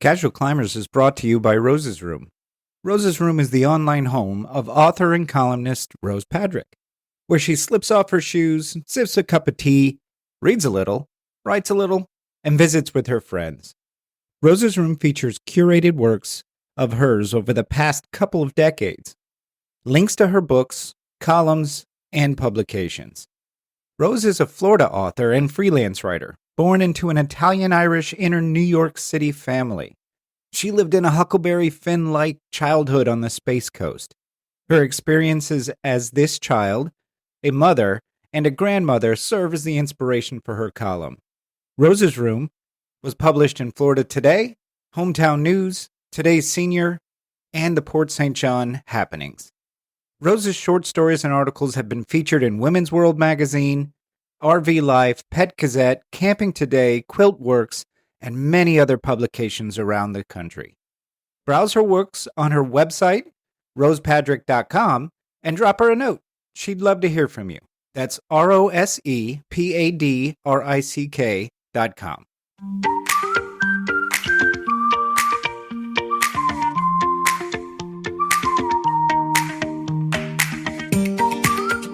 Casual Climbers is brought to you by Rose's Room. Rose's Room is the online home of author and columnist Rose Padrick, where she slips off her shoes, sips a cup of tea, reads a little, writes a little, and visits with her friends. Rose's Room features curated works of hers over the past couple of decades, links to her books, columns, and publications. Rose is a Florida author and freelance writer, born into an Italian-Irish inner New York City family. She lived in a Huckleberry Finn-like childhood on the Space Coast. Her experiences as this child, a mother, and a grandmother serve as the inspiration for her column. Rose's Room was published in Florida Today, Hometown News, Today's Senior, and the Port St. John Happenings. Rose's short stories and articles have been featured in Women's World magazine, RV Life, Pet Gazette, Camping Today, Quilt Works, and many other publications around the country. Browse her works on her website, rosepadrick.com, and drop her a note. She'd love to hear from you. That's rosepadrick.com.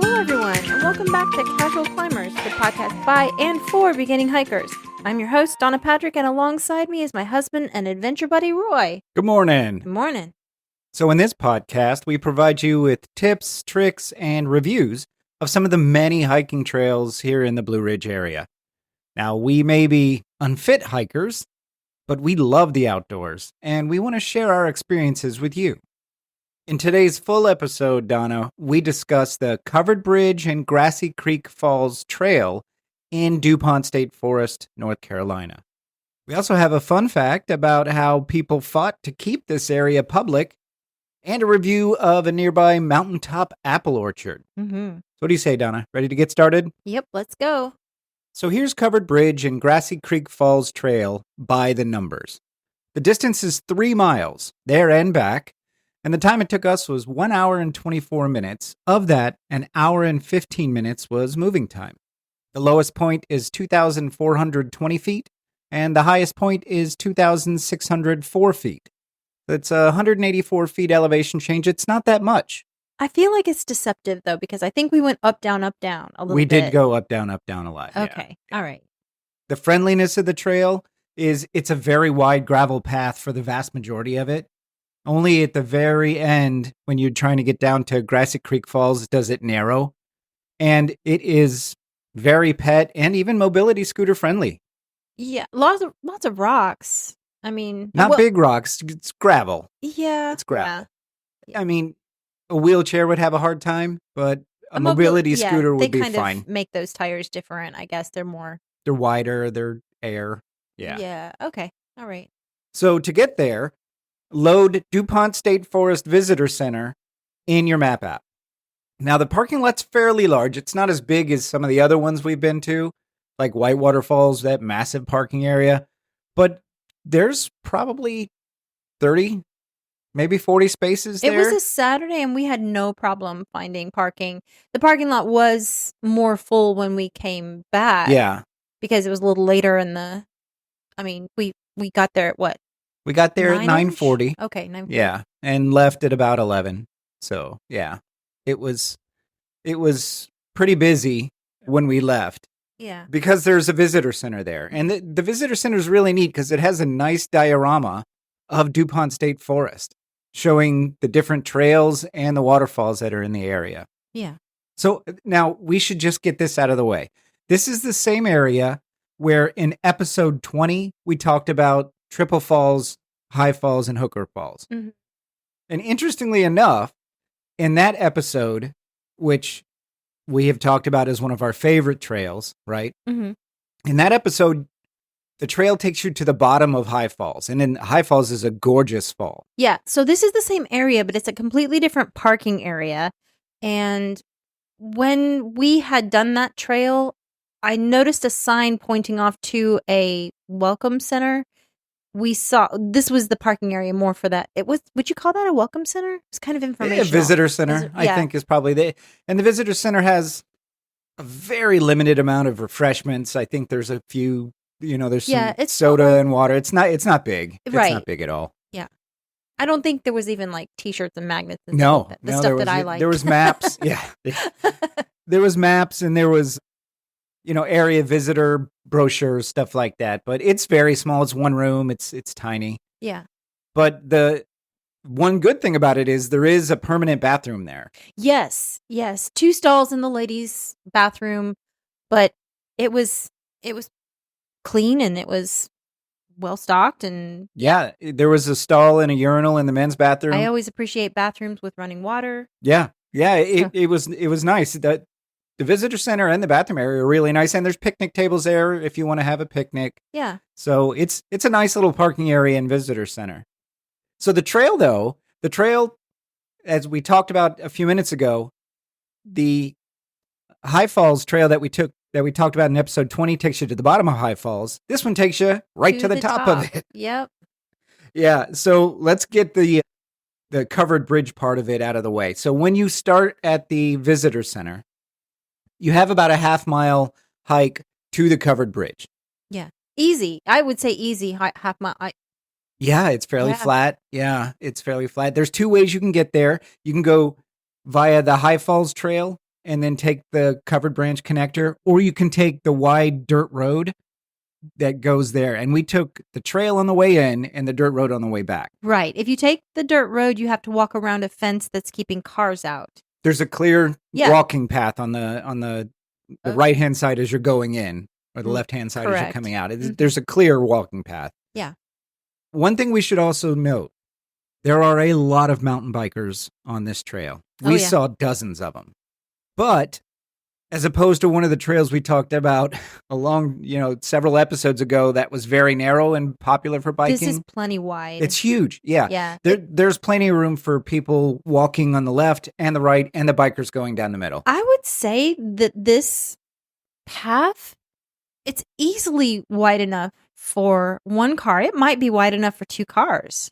Hello, everyone, and welcome back to Casual Climbers, the podcast by and for beginning hikers. I'm your host, Donna Patrick, and alongside me is my husband and adventure buddy, Roy. Good morning. Good morning. So in this podcast, we provide you with tips, tricks, and reviews of some of the many hiking trails here in the Blue Ridge area. Now, we may be unfit hikers, but we love the outdoors, and we want to share our experiences with you. In today's full episode, Donna, we discuss the Covered Bridge and Grassy Creek Falls Trail in Dupont State Forest, North Carolina. We also have a fun fact about how people fought to keep this area public and a review of a nearby mountaintop apple orchard. Mm-hmm. So what do you say, Donna? Ready to get started? Yep, let's go. So here's Covered Bridge and Grassy Creek Falls Trail by the numbers. The distance is 3 miles, there and back, and the time it took us was 1 hour and 24 minutes. Of that, an hour and 15 minutes was moving time. The lowest point is 2,420 feet, and the highest point is 2,604 feet. That's 184 feet elevation change. It's not that much. I feel like it's deceptive, though, because I think we went up, down a little bit. We did go up, down a lot. Okay, yeah. All right. The friendliness of the trail is it's a very wide gravel path for the vast majority of it. Only at the very end, when you're trying to get down to Grassy Creek Falls, does it narrow. And it is very pet and even mobility scooter friendly. Yeah, lots of rocks. I mean, Not big rocks, it's gravel. Yeah. It's gravel. Yeah. I mean, a wheelchair would have a hard time, but a mobility scooter would be fine. They kind of make those tires different. I guess they're wider, they're air. Yeah. Yeah. Okay. All right. So to get there, load Dupont State Forest Visitor Center in your map app. Now, the parking lot's fairly large. It's not as big as some of the other ones we've been to, like Whitewater Falls, that massive parking area. But there's probably 30, maybe 40 spaces there. It was a Saturday, and we had no problem finding parking. The parking lot was more full when we came back. Yeah. Because it was a little later we got there at what? We got there at 9:00? 9:40. Okay, 9:40. Yeah, and left at about 11. So, yeah. It was pretty busy when we left. Yeah. Because there's a visitor center there. And the visitor center is really neat because it has a nice diorama of Dupont State Forest showing the different trails and the waterfalls that are in the area. Yeah. So now we should just get this out of the way. This is the same area where in episode 20, we talked about Triple Falls, High Falls, and Hooker Falls. Mm-hmm. And interestingly enough, in that episode, which we have talked about as one of our favorite trails, right? Mm-hmm. In that episode, the trail takes you to the bottom of High Falls. And then High Falls is a gorgeous fall. Yeah. So this is the same area, but it's a completely different parking area. And when we had done that trail, I noticed a sign pointing off to a welcome center. We saw this was the parking area more for that. Would you call that a welcome center? It's kind of informational. A visitor center, I think, is probably and the visitor center has a very limited amount of refreshments. I think there's a few There's Yeah, some it's soda not like- and water. It's not big. It's Right. not big at all. I don't think there was even like t-shirts and magnets and No, stuff like that. The no, stuff that I like. there was maps. Yeah. There was maps and there was, area visitor brochures, stuff like that. But it's very small. It's one room. It's tiny. Yeah. But the one good thing about it is there is a permanent bathroom there. Yes. 2 stalls in the ladies' bathroom, but it was clean and it was well stocked, and Yeah, there was a stall and a urinal in the men's bathroom. I always appreciate bathrooms with running water. Yeah. It was nice. The visitor center and the bathroom area are really nice, and there's picnic tables there if you want to have a picnic. Yeah. So it's a nice little parking area and visitor center. So the trail, as we talked about a few minutes ago, the High Falls trail that we talked about in episode 20 takes you to the bottom of High Falls. This one takes you right to the top of it. Yep. Yeah. So let's get the covered bridge part of it out of the way. So when you start at the visitor center, you have about a half-mile hike to the covered bridge. Yeah. Easy. I would say easy. Half mile. Yeah, it's fairly flat. Yeah, it's fairly flat. There's 2 ways you can get there. You can go via the High Falls Trail and then take the covered branch connector, or you can take the wide dirt road that goes there. And we took the trail on the way in and the dirt road on the way back. Right. If you take the dirt road, you have to walk around a fence that's keeping cars out. There's a clear walking path on the right-hand side as you're going in, or the left-hand side as you're coming out. There's a clear walking path. Yeah. One thing we should also note, there are a lot of mountain bikers on this trail. We saw dozens of them. But as opposed to one of the trails we talked about along, several episodes ago that was very narrow and popular for biking. This is plenty wide. It's huge. Yeah. Yeah. There's plenty of room for people walking on the left and the right and the bikers going down the middle. I would say that this path, it's easily wide enough for one car. It might be wide enough for 2 cars.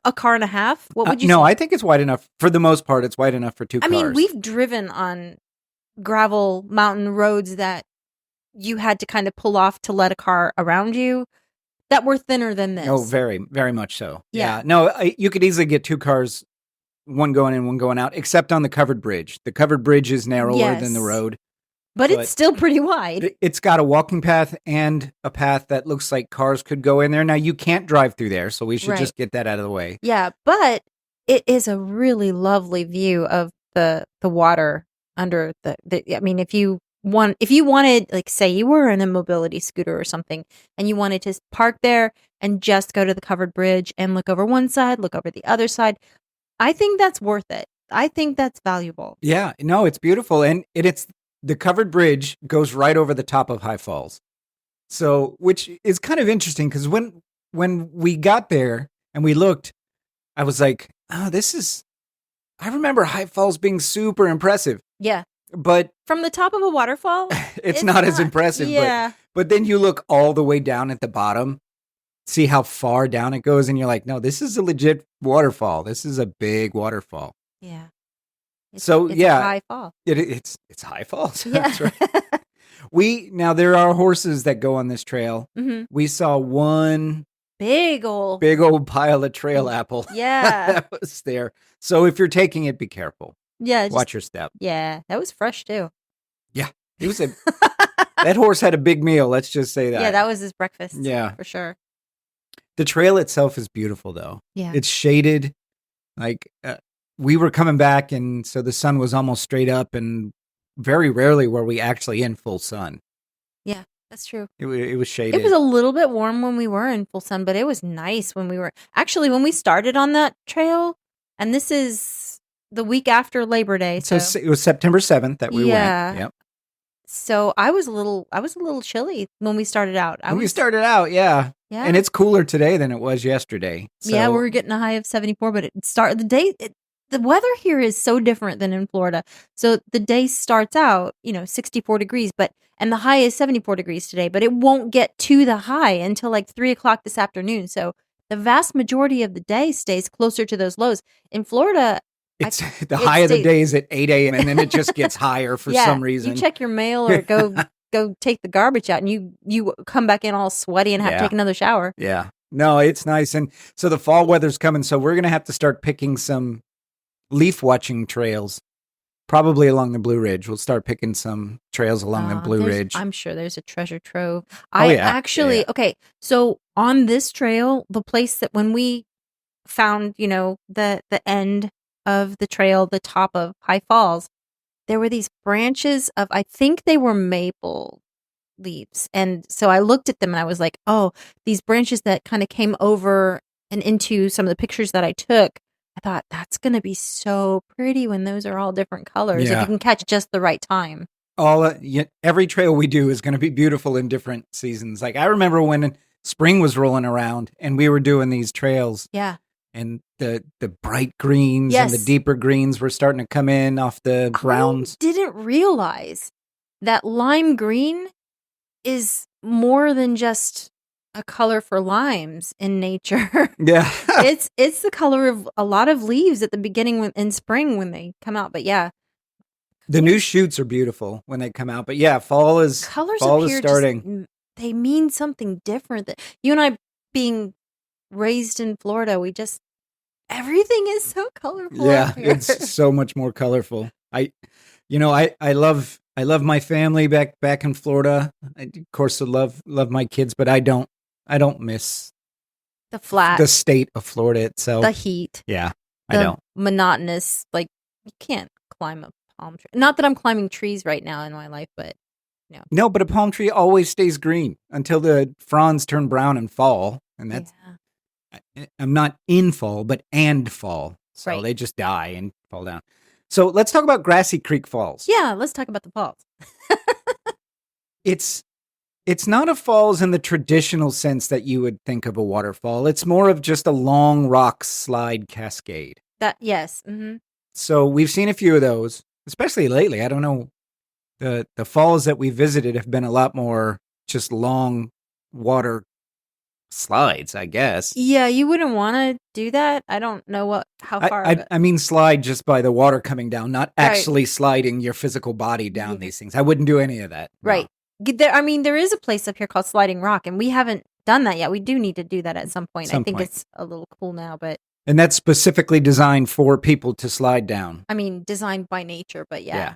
A car and a half? What would you say? No, I think it's wide enough. For the most part, it's wide enough for 2 cars. I mean, we've driven on gravel mountain roads that you had to kind of pull off to let a car around you that were thinner than this. Oh, very, very much so. Yeah. No, you could easily get 2 cars, one going in, one going out, except on the covered bridge. The covered bridge is narrower than the road. But it's still pretty wide. It's got a walking path and a path that looks like cars could go in there. Now, you can't drive through there, so we should just get that out of the way. Yeah, but it is a really lovely view of the water under I mean, if you wanted, like, say you were in a mobility scooter or something, and you wanted to park there and just go to the covered bridge and look over one side, look over the other side, I think that's worth it. I think that's valuable. Yeah, no, it's beautiful. And it's the covered bridge goes right over the top of High Falls. So, which is kind of interesting because when we got there and we looked, I was like, oh, I remember High Falls being super impressive. Yeah. But from the top of a waterfall, it's not as impressive. Yeah. But then you look all the way down at the bottom, see how far down it goes, and you're like, no, this is a legit waterfall. This is a big waterfall. Yeah. It's a high fall. It's High Falls. Yeah. That's right. Now there are horses that go on this trail. Mm-hmm. We saw one big old pile of trail apple. Yeah. That was there. So if you're taking it, be careful. Yeah. Watch your step. Yeah. That was fresh too. Yeah. It was that horse had a big meal. Let's just say that. Yeah. That was his breakfast. Yeah. For sure. The trail itself is beautiful though. Yeah. It's shaded. Like, we were coming back, and so the sun was almost straight up, and very rarely were we actually in full sun. Yeah, that's true. It was shaded. It was a little bit warm when we were in full sun, but it was nice when we were... Actually, when we started on that trail, and this is the week after Labor Day. So it was September 7th that we went. Yep. So I was a little chilly when we started out. Yeah. Yeah. And it's cooler today than it was yesterday. So. Yeah, we were getting a high of 74, but the weather here is so different than in Florida. So the day starts out, 64 degrees, and the high is 74 degrees today, but it won't get to the high until like 3:00 this afternoon. So the vast majority of the day stays closer to those lows. In Florida, high of the day is at 8 a.m. and then it just gets higher for some reason. You check your mail or go go take the garbage out, and you come back in all sweaty and have to take another shower. Yeah. No, it's nice. And so the fall weather's coming, so we're going to have to start picking some leaf watching trails, probably along the Blue Ridge. We'll start picking some trails along the Blue Ridge. I'm sure there's a treasure trove. Okay, so on this trail, the place that when we found, the end of the trail, the top of High Falls, there were these branches of, I think they were maple leaves. And so I looked at them and I was like, oh, these branches that kind of came over and into some of the pictures that I took. I thought that's going to be so pretty when those are all different colors. If you can catch just the right time. Every trail we do is going to be beautiful in different seasons. Like I remember when spring was rolling around and we were doing these trails. Yeah. And the bright greens and the deeper greens were starting to come in off the browns. I didn't realize that lime green is more than just a color for limes in nature. Yeah. it's the color of a lot of leaves at the beginning in spring when they come out. But yeah. The new shoots are beautiful when they come out. But yeah, fall is starting. They mean something different. That you and I being raised in Florida, everything is so colorful. Yeah, it's so much more colorful. I love my family back in Florida. I, of course, I love my kids, but I don't miss the state of Florida itself. The heat. Yeah, I don't. Monotonous, like you can't climb a palm tree. Not that I'm climbing trees right now in my life, but no. No, but a palm tree always stays green until the fronds turn brown and fall, and that's. Yeah. I'm not in fall, but and fall. So they just die and fall down. So let's talk about Grassy Creek Falls. Yeah, let's talk about the falls. It's not a falls in the traditional sense that you would think of a waterfall. It's more of just a long rock slide cascade. Yes. Mm-hmm. So we've seen a few of those, especially lately. I don't know. The falls that we visited have been a lot more just long water slides, I guess. Yeah, you wouldn't want to do that. I don't know how far. I mean, slide just by the water coming down, not actually sliding your physical body down these things. I wouldn't do any of that. Right. No. There is a place up here called Sliding Rock, and we haven't done that yet. We do need to do that at some point. I think it's a little cool now, but. And that's specifically designed for people to slide down. I mean, designed by nature, but yeah.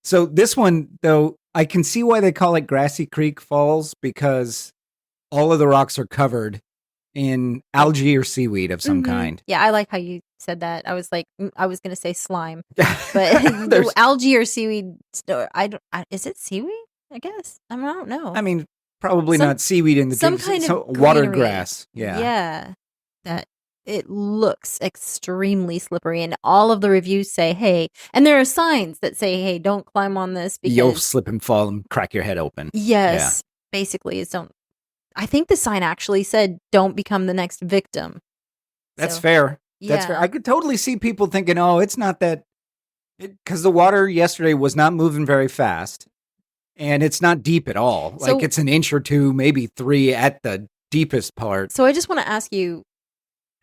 So this one, though, I can see why they call it Grassy Creek Falls, because all of the rocks are covered in algae or seaweed of some kind. Yeah, I like how you said that. I was like, I was going to say slime, but algae or seaweed. Is it seaweed? I guess I don't know. I mean, probably not seaweed in the some kind of water grass. Yeah. That it looks extremely slippery, and all of the reviews say, "Hey," and there are signs that say, "Hey, don't climb on this because you'll slip and fall and crack your head open." Yes, basically, it's don't. I think the sign actually said, "Don't become the next victim." That's fair. That's fair. I could totally see people thinking, "Oh, it's not that," because the water yesterday was not moving very fast, and it's not deep at all. Like it's an inch or two, maybe 3 at the deepest part. So I just want to ask you,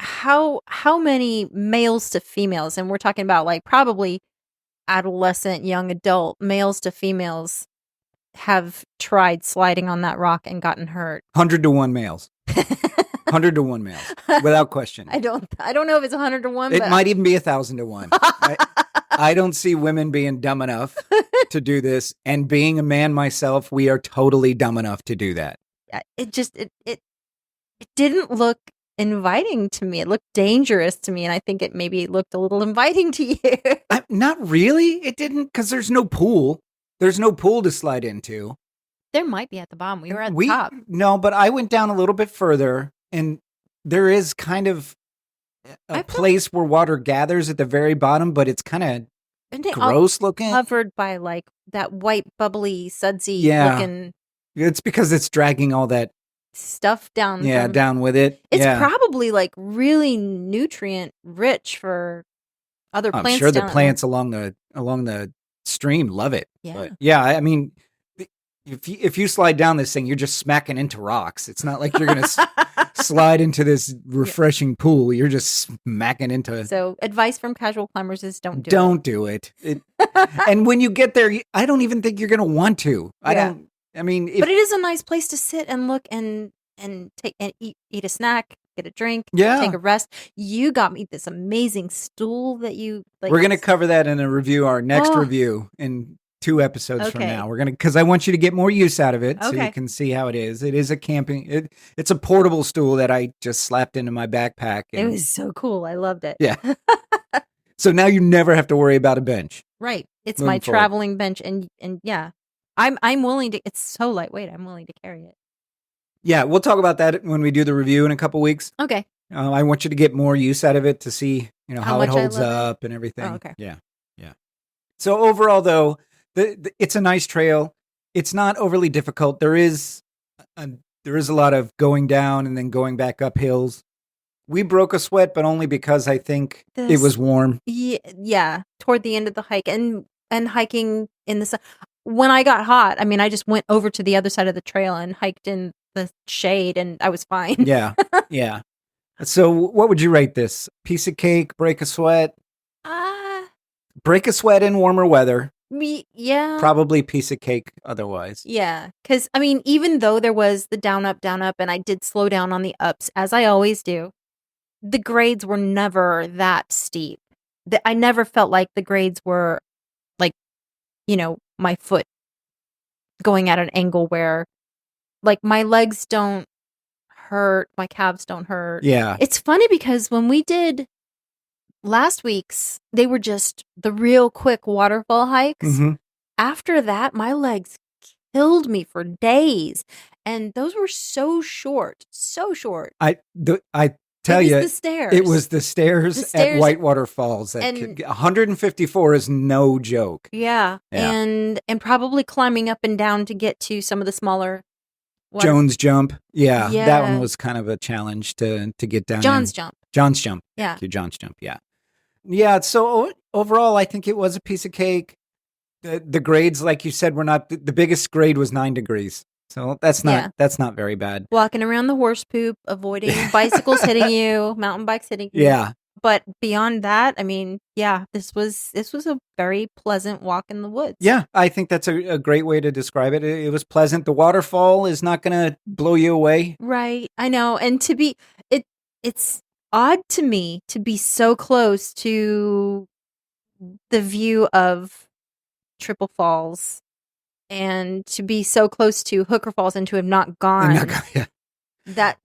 how many males to females, and we're talking about like probably adolescent, young adult males to females, have tried sliding on that rock and gotten hurt? 100 to 1 males. 100 to 1 males, without question. I don't know if it's 100 to 1. It might even be 1,000 to 1. I don't see women being dumb enough to do this, and being a man myself, we are totally dumb enough to do that. It just it didn't look inviting to me. It looked dangerous to me, and I think it looked a little inviting to you. Not really. It didn't, because there's no pool. There's no pool to slide into. There might be at the bottom. We were at the top. No, but I went down a little bit further, and there is kind of a place where water gathers at the very bottom, but it's kind of gross looking. Covered by like that white, bubbly, sudsy looking. It's because it's dragging all that stuff down. Yeah, down with it. It's probably like really nutrient rich for other plants. I'm sure the plants along the stream love it. Yeah. But yeah, I mean, if you slide down this thing, you're just smacking into rocks. It's not like you're going to slide into this refreshing pool. You're just smacking into. So advice from casual climbers is don't do it. Don't do it. And when you get there, I don't even think you're going to want to. Yeah. But it is a nice place to sit and look and take and eat a snack, get a drink, take a rest. You got me this amazing stool that you like. We're going to cover that in a review, our next review in 2 episodes from now. We're going to, because I want you to get more use out of it so you can see how it is. It is a camping, it's a portable stool that I just slapped into my backpack. It was so cool. I loved it. Yeah. So now you never have to worry about a bench. Right. It's my traveling bench. And yeah, I'm willing to, it's so lightweight. I'm willing to carry it. Yeah. We'll talk about that when we do the review in a couple weeks. Okay. I want you to get more use out of it to see, how it holds up and everything. Oh, okay. Yeah. Yeah. So overall though, it's a nice trail. It's not overly difficult. There is a lot of going down and then going back up hills. We broke a sweat, but only because I think it was warm. Yeah, toward the end of the hike and hiking in the sun. When I got hot, I just went over to the other side of the trail and hiked in the shade, and I was fine. Yeah, yeah. So what would you rate this? Piece of cake, break a sweat? Break a sweat in warmer weather. Yeah. Probably piece of cake otherwise. Yeah. Because, even though there was the down, up, and I did slow down on the ups, as I always do, the grades were never that steep. I never felt like the grades were like, my foot going at an angle where, like, my legs don't hurt, my calves don't hurt. Yeah. It's funny because when we did last week's, they were just the real quick waterfall hikes. Mm-hmm. After that, my legs killed me for days. And those were so short. I tell you, the stairs. It was the stairs at Whitewater Falls. 154 is no joke. Yeah. And probably climbing up and down to get to some of the smaller Jones Jump. Yeah. That one was kind of a challenge to get down. John's Jump. Yeah. Thank you, John's Jump. Yeah. Yeah. So overall, I think it was a piece of cake. The grades, like you said, were not the biggest grade was 9 degrees. So that's not very bad. Walking around the horse poop, avoiding bicycles hitting you, mountain bikes hitting you. Yeah. But beyond that, this was a very pleasant walk in the woods. Yeah, I think that's a great way to describe it. It was pleasant. The waterfall is not going to blow you away. Right. I know. And it's odd to me to be so close to the view of Triple Falls and to be so close to Hooker Falls and to have not gone. Yeah. That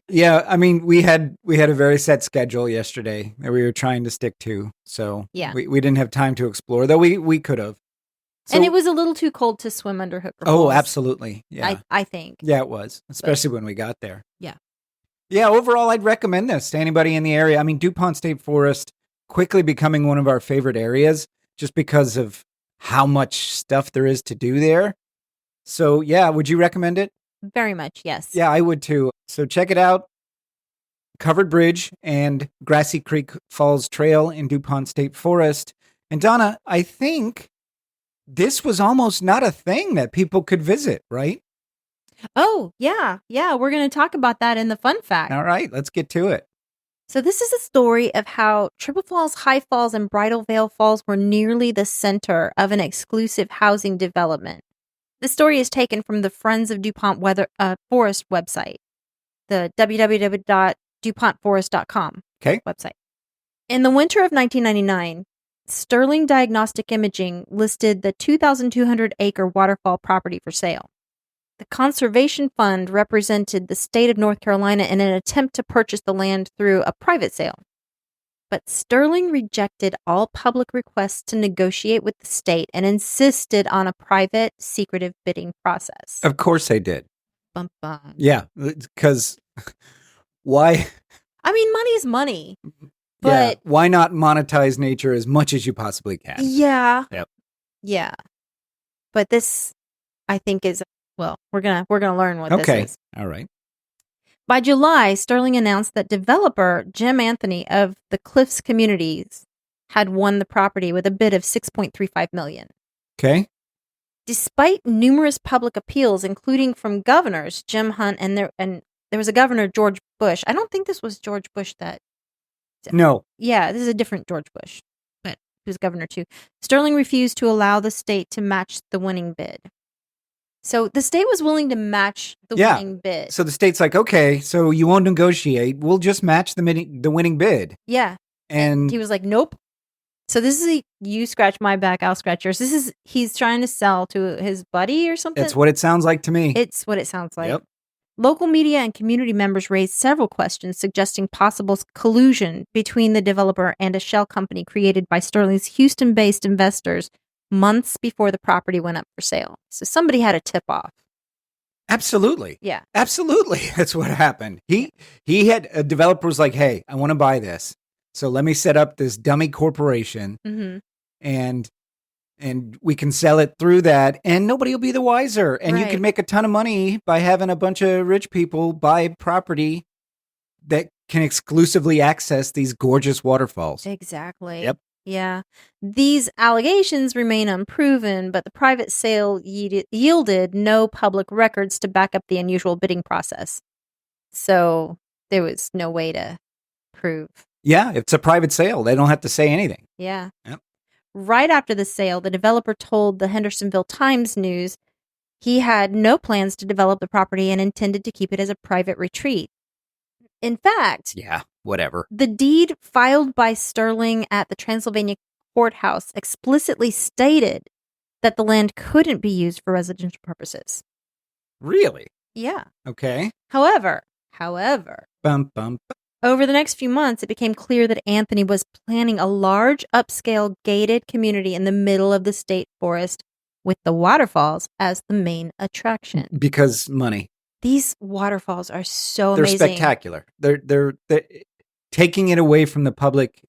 Yeah, we had a very set schedule yesterday that we were trying to stick to. So we didn't have time to explore, though we could have. So, and it was a little too cold to swim under Hooker Falls. Oh, absolutely. Yeah. I think. Yeah, it was, especially when we got there. Yeah. Yeah, overall, I'd recommend this to anybody in the area. Dupont State Forest quickly becoming one of our favorite areas just because of how much stuff there is to do there. So, yeah, would you recommend it? Very much, yes. Yeah, I would too. So check it out. Covered Bridge and Grassy Creek Falls Trail in Dupont State Forest. And Donna, I think this was almost not a thing that people could visit, right? Oh, yeah. Yeah, we're going to talk about that in the fun fact. All right, let's get to it. So this is a story of how Triple Falls, High Falls, and Bridal Veil Falls were nearly the center of an exclusive housing development. The story is taken from the Friends of Dupont Forest website, the www.dupontforest.com website. In the winter of 1999, Sterling Diagnostic Imaging listed the 2,200-acre waterfall property for sale. The Conservation Fund represented the state of North Carolina in an attempt to purchase the land through a private sale. But Sterling rejected all public requests to negotiate with the state and insisted on a private, secretive bidding process. Of course they did. Bum, bum. Yeah, because why? Money is money. But why not monetize nature as much as you possibly can? Yeah. Yep. Yeah. But this, I think, is, well, we're gonna learn what this is. All right. By July, Sterling announced that developer Jim Anthony of the Cliffs Communities had won the property with a bid of $6.35 million. Okay. Despite numerous public appeals, including from governors Jim Hunt and there was a governor, George Bush. I don't think this was George Bush that. No. Yeah, this is a different George Bush, but he was governor too. Sterling refused to allow the state to match the winning bid. So the state was willing to match the winning bid. So the state's like, okay, so you won't negotiate. We'll just match the winning bid. Yeah. And he was like, nope. So this is you scratch my back, I'll scratch yours. He's trying to sell to his buddy or something. That's what it sounds like to me. It's what it sounds like. Yep. Local media and community members raised several questions suggesting possible collusion between the developer and a shell company created by Sterling's Houston-based investors months before the property went up for sale. So somebody had a tip-off. Absolutely. Yeah. Absolutely. That's what happened. He had a developer was like, hey, I want to buy this. So let me set up this dummy corporation and we can sell it through that and nobody will be the wiser. And you can make a ton of money by having a bunch of rich people buy property that can exclusively access these gorgeous waterfalls. Exactly. Yep. Yeah. These allegations remain unproven, but the private sale yielded no public records to back up the unusual bidding process. So there was no way to prove. Yeah, it's a private sale. They don't have to say anything. Yeah. Yep. Right after the sale, the developer told the Hendersonville Times News he had no plans to develop the property and intended to keep it as a private retreat. In fact, yeah, whatever. The deed filed by Sterling at the Transylvania courthouse explicitly stated that the land couldn't be used for residential purposes. Really? Yeah. Okay. However, bum, bum. Over the next few months, it became clear that Anthony was planning a large, upscale, gated community in the middle of the state forest with the waterfalls as the main attraction. Because money. These waterfalls are so They're amazing. Spectacular. They're taking it away from the public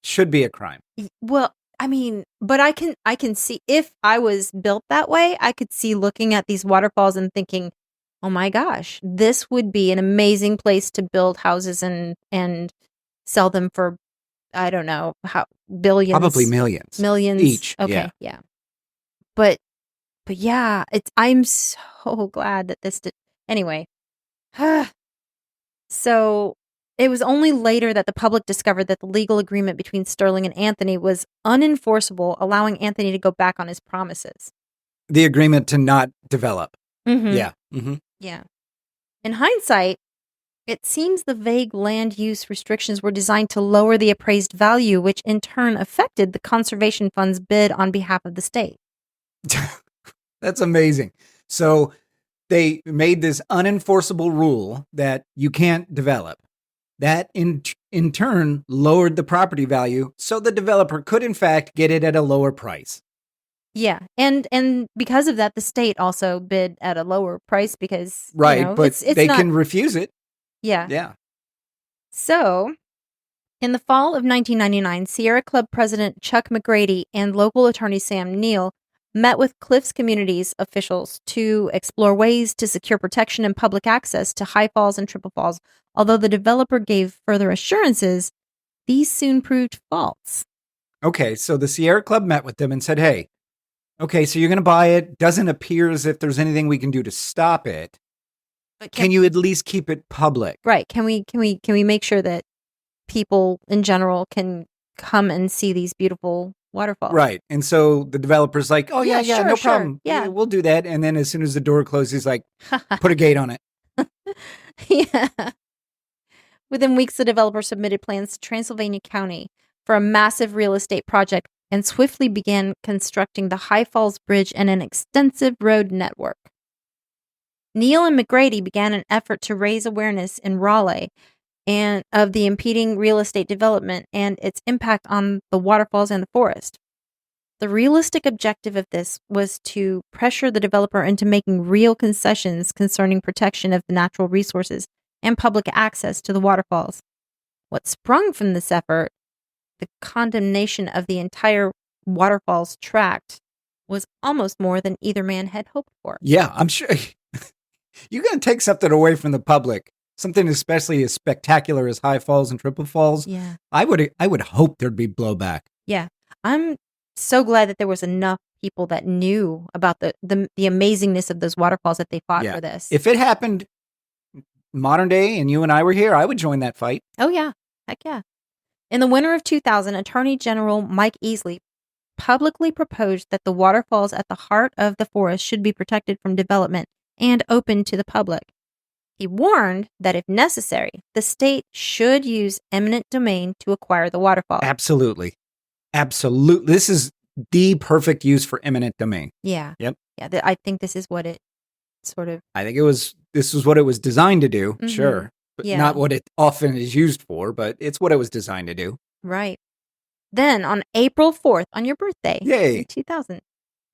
should be a crime. Well, I mean, but I can see if I was built that way, I could see looking at these waterfalls and thinking, oh my gosh, this would be an amazing place to build houses and sell them for, I don't know, billions. Probably millions. Millions. Each. Okay, yeah. But yeah, I'm so glad that this did. Anyway. So it was only later that the public discovered that the legal agreement between Sterling and Anthony was unenforceable, allowing Anthony to go back on his promises. The agreement to not develop. Mm-hmm. Yeah. Mm-hmm. Yeah. In hindsight, it seems the vague land use restrictions were designed to lower the appraised value, which in turn affected the conservation fund's bid on behalf of the state. That's amazing. So they made this unenforceable rule that you can't develop. That in turn lowered the property value, so the developer could in fact get it at a lower price. Yeah, and because of that, the state also bid at a lower price because but it's they not, can refuse it. Yeah, yeah. So, in the fall of 1999, Sierra Club president Chuck McGrady and local attorney Sam Neal met with Cliffs Communities officials to explore ways to secure protection and public access to high falls and triple falls. Although the developer gave further assurances, these soon proved false. Okay, so the Sierra Club met with them and said, hey, okay, so you're going to buy it. Doesn't appear as if there's anything we can do to stop it. But can you at least keep it public? Right. Can we make sure that people in general can come and see these beautiful waterfalls? Right. And so the developer's like, oh, yeah, sure, no problem. Yeah, we'll do that. And then as soon as the door closes, he's like, put a gate on it. Yeah. Within weeks, the developer submitted plans to Transylvania County for a massive real estate project and swiftly began constructing the High Falls Bridge and an extensive road network. Neal and McGrady began an effort to raise awareness in Raleigh and of the impeding real estate development and its impact on the waterfalls and the forest. The realistic objective of this was to pressure the developer into making real concessions concerning protection of the natural resources and public access to the waterfalls. What sprung from this effort, the condemnation of the entire waterfalls tract, was almost more than either man had hoped for. Yeah, I'm sure. You're going to take something away from the public, something especially as spectacular as high falls and triple falls. Yeah. I would hope there'd be blowback. Yeah. I'm so glad that there was enough people that knew about the amazingness of those waterfalls that they fought Yeah. for this. If it happened modern day and you and I were here, I would join that fight. Oh, yeah. Heck yeah. In the winter of 2000, Attorney General Mike Easley publicly proposed that the waterfalls at the heart of the forest should be protected from development and open to the public. He warned that if necessary, the state should use eminent domain to acquire the waterfall. Absolutely. Absolutely. This is the perfect use for eminent domain. Yeah. Yep. Yeah, I think this is what it sort of... I think this was what it was designed to do. Mhm. Sure. But Yeah. not what it often is used for, but it's what it was designed to do. Right. Then on April 4th, on your birthday, Yay. in 2000,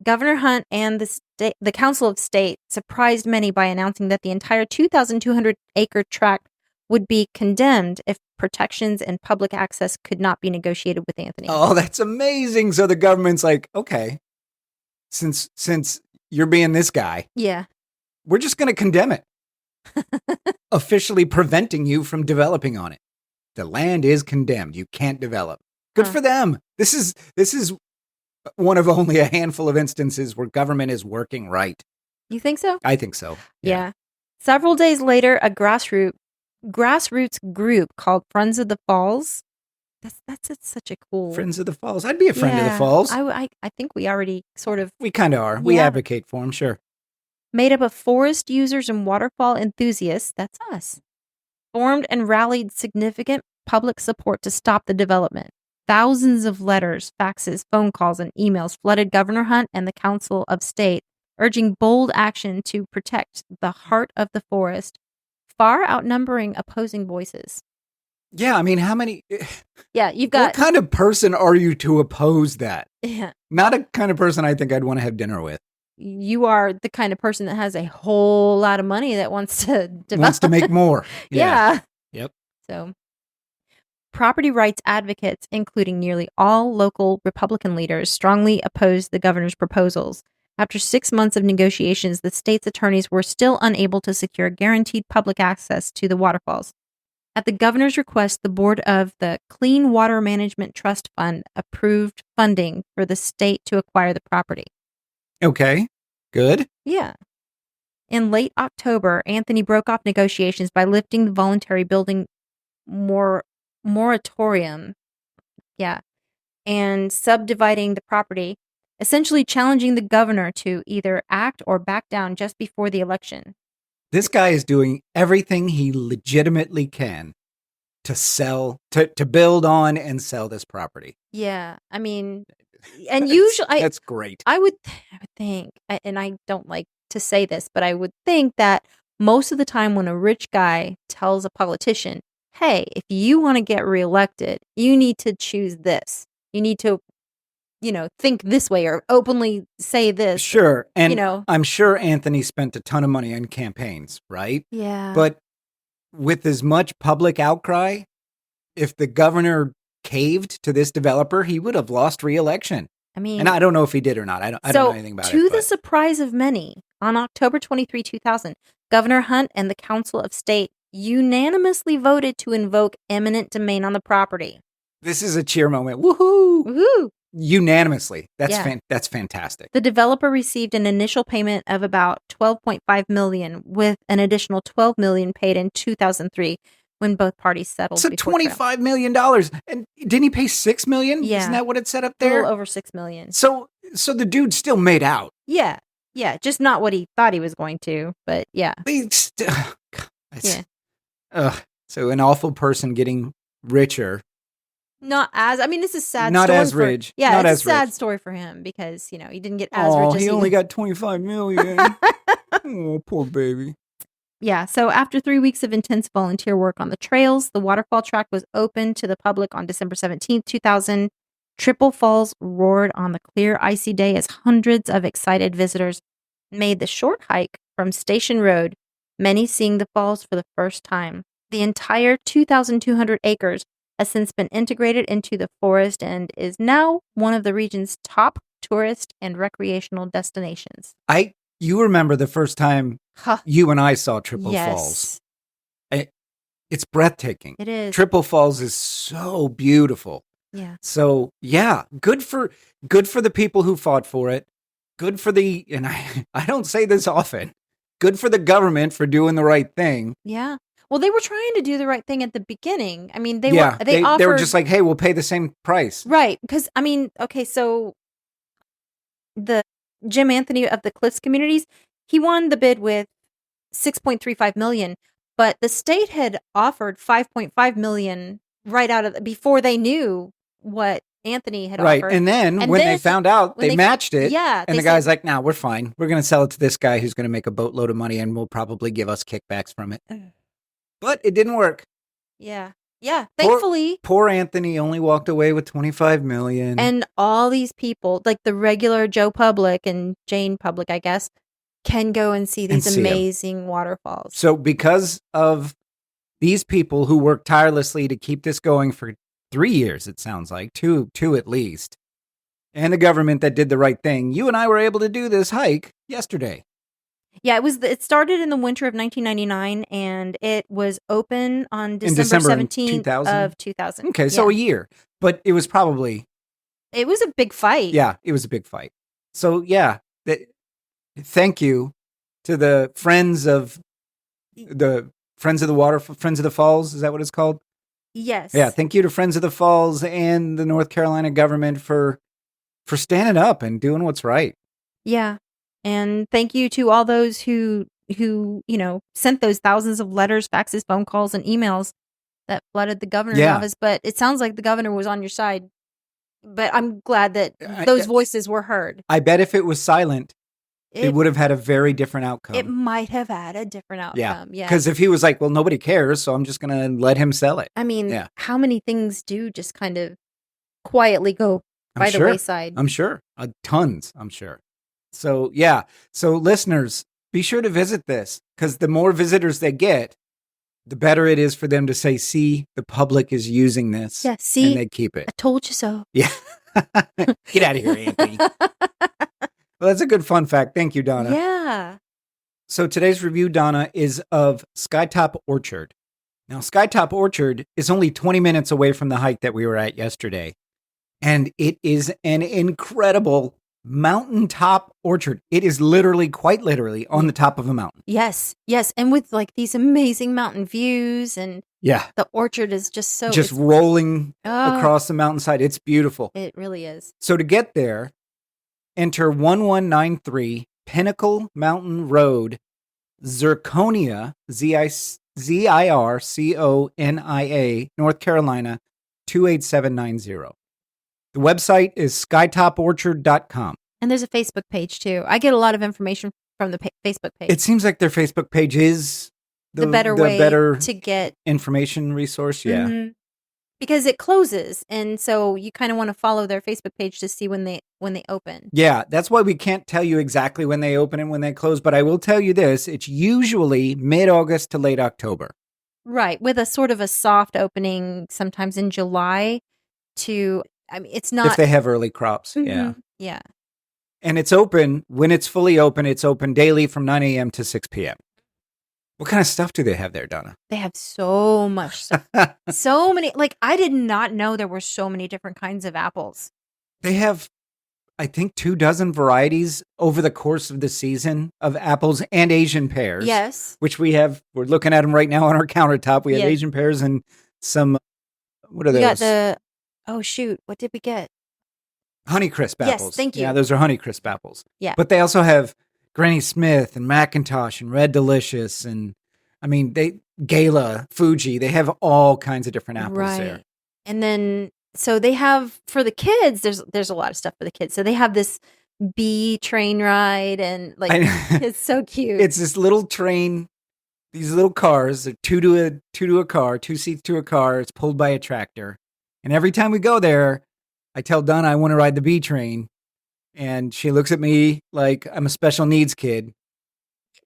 Governor Hunt and the Council of State surprised many by announcing that the entire 2,200-acre tract would be condemned if protections and public access could not be negotiated with Anthony. Oh, that's amazing. So the government's like, okay, since you're being this guy, Yeah. we're just going to condemn it, officially preventing you from developing on it. The land is condemned. You can't develop. Good Huh. for them. This is one of only a handful of instances where government is working right. You think so? I think so. Yeah. Several days later, a grassroots group called Friends of the Falls. That's such a cool... Friends of the Falls. I'd be a friend of the Yeah. Falls. I think we already sort of We kind of are. We Yeah. advocate for them, sure. made up of forest users and waterfall enthusiasts, that's us, formed and rallied significant public support to stop the development. Thousands of letters, faxes, phone calls, and emails flooded Governor Hunt and the Council of State, urging bold action to protect the heart of the forest, far outnumbering opposing voices. Yeah, I mean, how many... Yeah, you've What got... kind of person are you to oppose that? Yeah, Not a kind of person I think I'd want to have dinner with. you are the kind of person that has a whole lot of money that wants to develop. Wants to make more. Yeah. Yep. So, property rights advocates, including nearly all local Republican leaders, strongly opposed the governor's proposals. After 6 months of negotiations, the state's attorneys were still unable to secure guaranteed public access to the waterfalls. At the governor's request, the board of the Clean Water Management Trust Fund approved funding for the state to acquire the property. Okay. Good. Yeah. In late October, Anthony broke off negotiations by lifting the voluntary building moratorium. Yeah. And subdividing the property, essentially challenging the governor to either act or back down just before the election. This guy is doing everything he legitimately can to sell, to build on and sell this property. Yeah. I mean, and usually That's great. I would think, and I don't like to say this, but I would think that most of the time when a rich guy tells a politician, hey, if you want to get reelected, you need to choose this. You need to, think this way or openly say this. Sure. And know. I'm sure Anthony spent a ton of money on campaigns, right? Yeah. But with as much public outcry, if the governor caved to this developer, he would have lost re-election. I mean, And I don't know if he did or not. I don't know anything about it. To the but- surprise of many, on October 23, 2000, Governor Hunt and the Council of State unanimously voted to invoke eminent domain on the property. This is a cheer moment. Woohoo! Woohoo! Unanimously. That's Yeah. that's fantastic. The developer received an initial payment of about $12.5 million, with an additional $12 million paid in 2003 when both parties settled. So before trial. $25 million. And didn't he pay $6 million? Yeah. Isn't that what it said up A there? little over $6 million. So the dude still made out. Yeah, just not what he thought he was going to, but yeah. Yeah. Yeah. So an awful person getting richer. Not as, I mean, this is sad. Not story as for- rich. Yeah, Not it's as a sad rich. story for him because, he didn't get as Oh, rich as he only got $25 million. Oh, poor baby. Yeah, so after 3 weeks of intense volunteer work on the trails, the waterfall track was opened to the public on December 17th, 2000. Triple Falls roared on the clear, icy day as hundreds of excited visitors made the short hike from Station Road, many seeing the falls for the first time. The entire 2,200 acres has since been integrated into the forest and is now one of the region's top tourist and recreational destinations. You remember the first time Huh. you and I saw Triple Yes, Falls. It's breathtaking. it is. Triple Falls is so beautiful. Yeah. So yeah, good for the people who fought for it. good for and I don't say this often, good for the government for doing the right thing. Yeah. Well, they were trying to do the right thing at the beginning. I mean, they Yeah, they offered, they were just like, hey, we'll pay the same price. right, because I mean, okay, so the Jim Anthony of the Cliffs Communities, he won the bid with 6.35 million, but the state had offered 5.5 million right out of before they knew what Anthony had Right. offered. And then when they found out, when they matched it. Yeah, And they the guy's said- like, nah, we're fine. We're going to sell it to this guy who's going to make a boatload of money and will probably give us kickbacks from it. But it didn't work. Yeah. Yeah. Thankfully. Poor Anthony only walked away with 25 million. And all these people, like the regular Joe Public and Jane Public, I guess, can go and see these amazing waterfalls. So because of these people who worked tirelessly to keep this going for 3 years, it sounds like, two at least, and the government that did the right thing, you and I were able to do this hike yesterday. Yeah, it started in the winter of 1999, and it was open on December 17th of 2000. Okay, so a year. But it was probably... It was a big fight. Yeah, it was a big fight. So, yeah, thank you to the Friends of the Water, Friends of the Falls. Is that what it's called? Yes. Yeah, thank you to Friends of the Falls and the North Carolina government for standing up and doing what's right. Yeah. And thank you to all those who sent those thousands of letters, faxes, phone calls, and emails that flooded the governor's office. But it sounds like the governor was on your side. But I'm glad that those voices were heard. I bet if it was silent, it would have had a very different outcome. It might have had a different outcome. Yeah. Because if he was like, well, nobody cares, so I'm just going to let him sell it. I mean, how many things do just kind of quietly go by the wayside? I'm sure. Tons, I'm sure. So, yeah. So, listeners, be sure to visit this, because the more visitors they get, the better it is for them to say, see, the public is using this. Yeah, see, and they keep it. I told you so. Yeah. Get out of here, Anthony. Well, that's a good fun fact. Thank you, Donna. Yeah. So today's review, Donna, is of Skytop Orchard. Now, Skytop Orchard is only 20 minutes away from the hike that we were at yesterday. And it is an incredible mountaintop orchard. It is quite literally on the top of a mountain. Yes. Yes. And with like these amazing mountain views, and the orchard is just rolling across the mountainside. It's beautiful. It really is. So to get there, enter 1193 Pinnacle Mountain Road, Zirconia, Zirconia, North Carolina, 28790. The website is skytoporchard.com. And there's a Facebook page too. I get a lot of information from the Facebook page. It seems like their Facebook page is the better way to get information resource. Yeah. Mm-hmm. Because it closes, and so you kind of want to follow their Facebook page to see when they open. Yeah, that's why we can't tell you exactly when they open and when they close, but I will tell you this, it's usually mid-August to late October. Right, with a sort of a soft opening sometimes in July it's not... If they have early crops, yeah. Yeah. And it's open, when it's fully open, it's open daily from 9 a.m. to 6 p.m. What kind of stuff do they have there, Donna? They have so much stuff. So many. Like, I did not know there were so many different kinds of apples. They have, I think, 24 varieties over the course of the season of apples and Asian pears. Yes. Which we're looking at them right now on our countertop. We have Asian pears and some, what are those? What did we get? Honeycrisp apples. Yes, thank you. Yeah, those are Honeycrisp apples. Yeah. But they also have Granny Smith and Macintosh and Red Delicious and Gala, Fuji. They have all kinds of different apples there. And then so they have for the kids. There's a lot of stuff for the kids. So they have this bee train ride and it's so cute. It's this little train. These little cars. They're two to a car, 2 seats to a car. It's pulled by a tractor. And every time we go there, I tell Donna I want to ride the bee train. And she looks at me like I'm a special needs kid.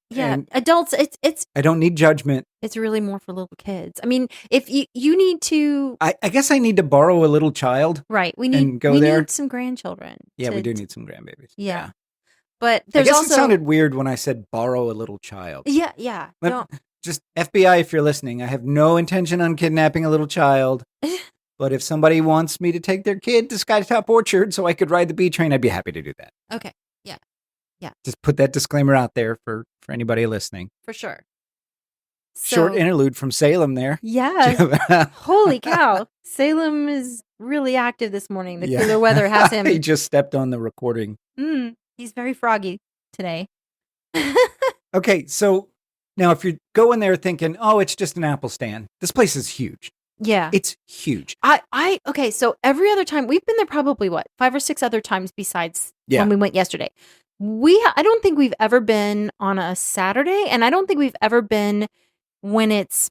Yeah, and adults, it's. I don't need judgment. It's really more for little kids. I mean, if you need to. I guess I need to borrow a little child. Right. We need some grandchildren. Yeah, we do need some grandbabies. Yeah. But there's I guess it sounded weird when I said borrow a little child. Yeah, yeah. Just FBI, if you're listening, I have no intention on kidnapping a little child. But if somebody wants me to take their kid to Skytop Orchard so I could ride the bee train, I'd be happy to do that. Okay. Yeah. Yeah. Just put that disclaimer out there for anybody listening. For sure. Short interlude from Salem there. Yeah. Holy cow. Salem is really active this morning. The cooler weather has him. He just stepped on the recording. He's very froggy today. Okay, so now if you're going there thinking, oh, it's just an apple stand, this place is huge. Yeah. It's huge. Okay, so every other time, we've been there probably, 5 or 6 other times besides when we went yesterday. I don't think we've ever been on a Saturday, and I don't think we've ever been when it's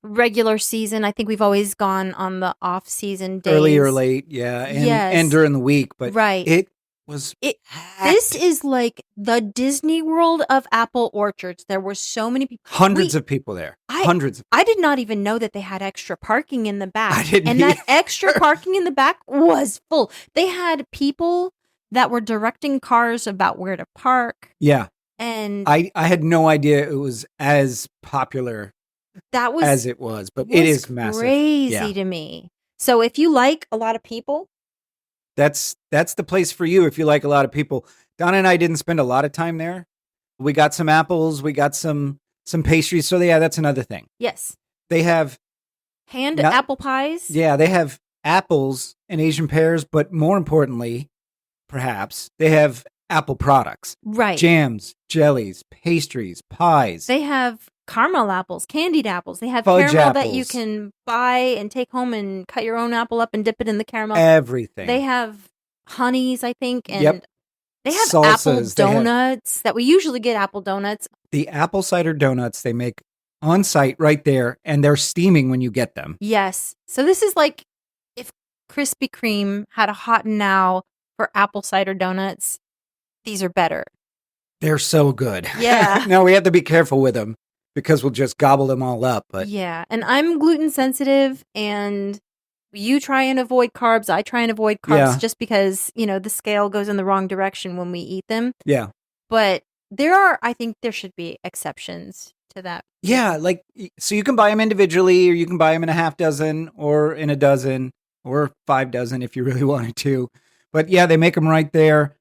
regular season. I think we've always gone on the off-season days. Early or late, yeah. And during the week, but it was this is like the Disney World of apple orchards. There were so many people. Hundreds of people there. Hundreds. I did not even know that they had extra parking in the back. I didn't And that extra parking in the back was full. They had people that were directing cars about where to park. Yeah. And I had no idea it was as popular as it was, but it is massive. Crazy to me. So if you like a lot of people, that's the place for you if you like a lot of people. Donna and I didn't spend a lot of time there. We got some apples, we got some pastries. So that's another thing. Yes. They have apple pies. Yeah, they have apples and Asian pears, but more importantly, perhaps, they have apple products. Right. Jams, jellies, pastries, pies. They have caramel apples, candied apples. They have fudge caramel apples that you can buy and take home and cut your own apple up and dip it in the caramel. Everything. They have honeys, I think, and they have salsas, apple donuts that we usually get apple donuts. The apple cider donuts they make on site right there, and they're steaming when you get them. Yes. So this is like if Krispy Kreme had a hot now for apple cider donuts. These are better. They're so good. Yeah. Now we have to be careful with them because we'll just gobble them all up. But yeah, and I'm gluten sensitive, and you try and avoid carbs. I try and avoid carbs just because, the scale goes in the wrong direction when we eat them. Yeah. But I think there should be exceptions to that. Yeah, so you can buy them individually, or you can buy them in a half dozen or in a dozen or 5 dozen if you really wanted to. But yeah, they make them right there.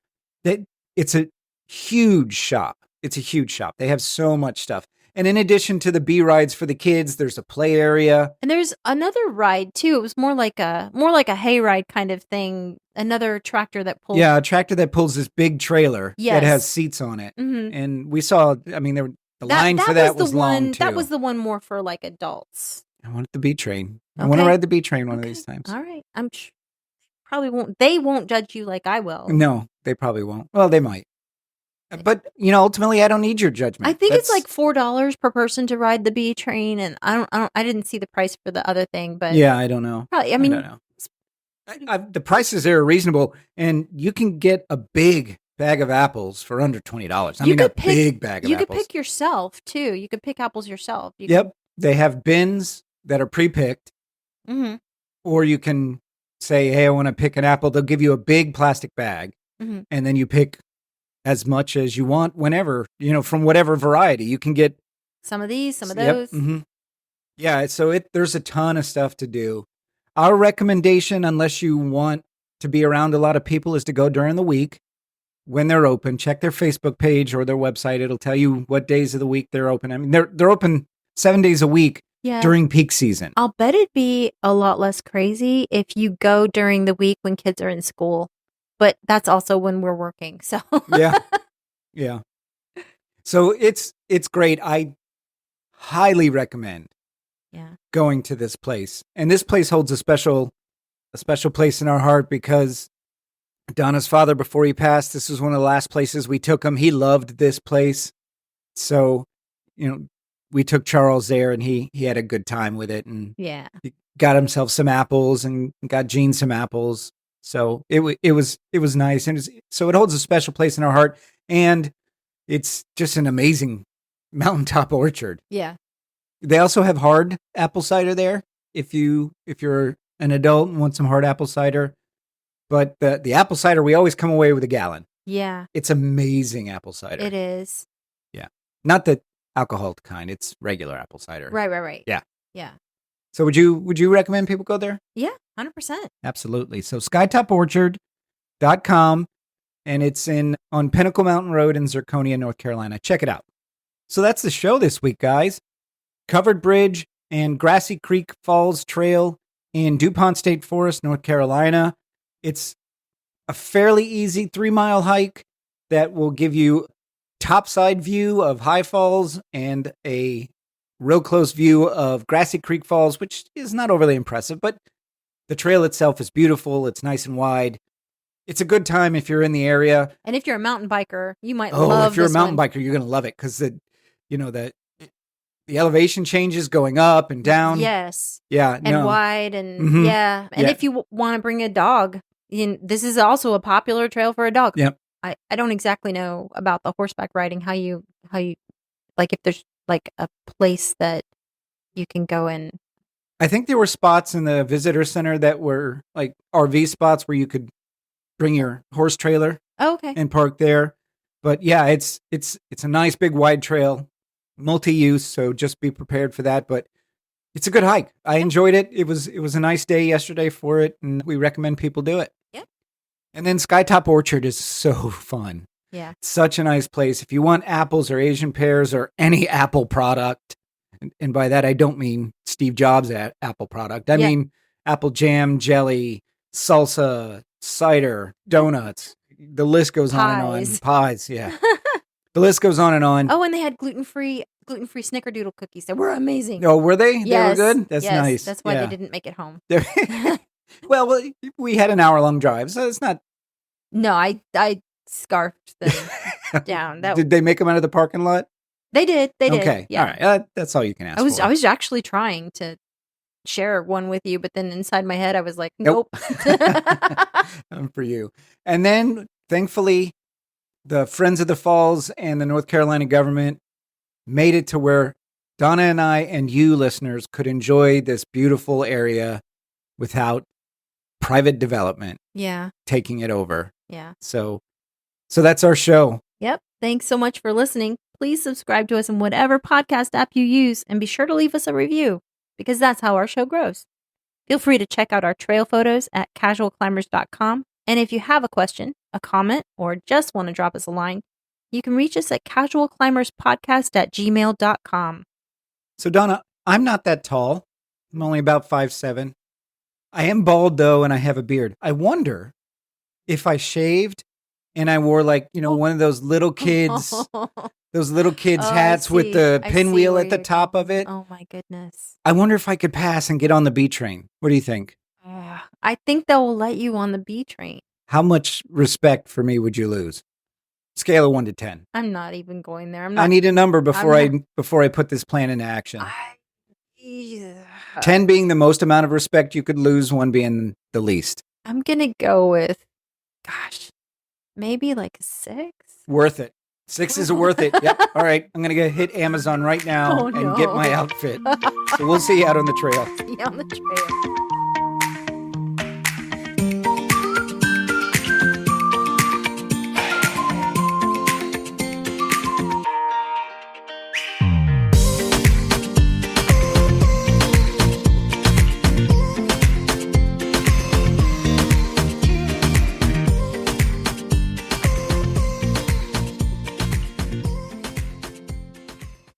It's a huge shop. It's a huge shop. They have so much stuff. And in addition to the bee rides for the kids, there's a play area. And there's another ride too. It was more like a hayride kind of thing. Another tractor that pulls. Yeah, a tractor that pulls this big trailer that has seats on it. Mm-hmm. And we saw, the line for that was long too. That was the one more for like adults. I want the bee train. I want to ride the bee train one of these times. All right. I'm probably won't. They won't judge you like I will. No, they probably won't. Well, they might. But, ultimately I don't need your judgment. I think it's like $4 per person to ride the bee train, and I didn't see the price for the other thing, but yeah, I don't know. Probably, I don't know. The prices there are reasonable, and you can get a big bag of apples for under $20. Big bag of apples. You could pick yourself too. You could pick apples yourself. They have bins that are pre-picked, or you can say, "Hey, I want to pick an apple." They'll give you a big plastic bag, and then you pick as much as you want whenever, from whatever variety. You can get some of these, some of those. Yeah, so there's a ton of stuff to do. Our recommendation, unless you want to be around a lot of people, is to go during the week when they're open. Check their Facebook page or their website. It'll tell you what days of the week they're open. I mean, they're open 7 days a week during peak season. I'll bet it'd be a lot less crazy if you go during the week when kids are in school. But that's also when we're working. So yeah. So it's great. I highly recommend going to this place. And this place holds a special place in our heart because Donna's father, before he passed, this was one of the last places we took him. He loved this place. So, we took Charles there, and he had a good time with it, and he got himself some apples and got Jean some apples. So it was nice, and so it holds a special place in our heart, and it's just an amazing mountaintop orchard. Yeah. They also have hard apple cider there if you're an adult and want some hard apple cider. But the apple cider, we always come away with a gallon. Yeah. It's amazing apple cider. It is. Yeah. Not the alcoholic kind. It's regular apple cider. Right. Yeah. Yeah. So would you recommend people go there? Yeah, 100%. Absolutely. So skytoporchard.com. and it's on Pinnacle Mountain Road in Zirconia, North Carolina. Check it out. So that's the show this week, guys. Covered Bridge and Grassy Creek Falls Trail in Dupont State Forest, North Carolina. It's a fairly easy 3-mile hike that will give you topside view of High Falls and a real close view of Grassy Creek Falls, which is not overly impressive, but the trail itself is beautiful. It's nice and wide. It's a good time if you're in the area. And if you're a mountain biker, you might love this one. If you're a mountain biker, you're going to love it because the elevation changes going up and down. Yes. Yeah. And wide and yeah. And if you want to bring a dog, this is also a popular trail for a dog. Yep. I don't exactly know about the horseback riding, how you like if there's like a place that you can go in. I think there were spots in the visitor center that were like RV spots where you could bring your horse trailer and park there. But yeah, it's a nice big wide trail, multi-use, so just be prepared for that. But it's a good hike. I enjoyed it. It was a nice day yesterday for it, and we recommend people do it. Yep. And then Skytop Orchard is so fun. Yeah. Such a nice place. If you want apples or Asian pears or any apple product, and by that I don't mean Steve Jobs' apple product. I mean apple jam, jelly, salsa, cider, donuts. The list goes on and on. Pies, yeah. The list goes on and on. Oh, and they had gluten-free snickerdoodle cookies. They were amazing. Oh, were they? Yes. They were good? That's nice. That's why they didn't make it home. Well, we had an hour-long drive, so it's not... No, I scarfed them down. Did they make them out of the parking lot? They did. Okay. Yeah. All right. That's all you can ask for. I was actually trying to share one with you, but then inside my head, I was like, nope. For you. And then, thankfully, the Friends of the Falls and the North Carolina government made it to where Donna and I and you listeners could enjoy this beautiful area without private development taking it over. Yeah. So that's our show. Yep. Thanks so much for listening. Please subscribe to us in whatever podcast app you use and be sure to leave us a review because that's how our show grows. Feel free to check out our trail photos at casualclimbers.com. And if you have a question, a comment, or just want to drop us a line, you can reach us at casualclimberspodcast@gmail.com. So Donna, I'm not that tall. I'm only about 5'7". I am bald though, and I have a beard. I wonder if I shaved and I wore one of those little kids, hats with the pinwheel at the top of it. Oh my goodness. I wonder if I could pass and get on the B train. What do you think? I think they will let you on the B train. How much respect for me would you lose? Scale of 1 to 10. I'm not even going there. I need a number before I put this plan into action. 10 being the most amount of respect you could lose, 1 being the least. I'm going to go with, maybe like 6. Worth it. 6 is worth it. Yep. All right. I'm going to hit Amazon right now and get my outfit. So we'll see you out on the trail. See you on the trail.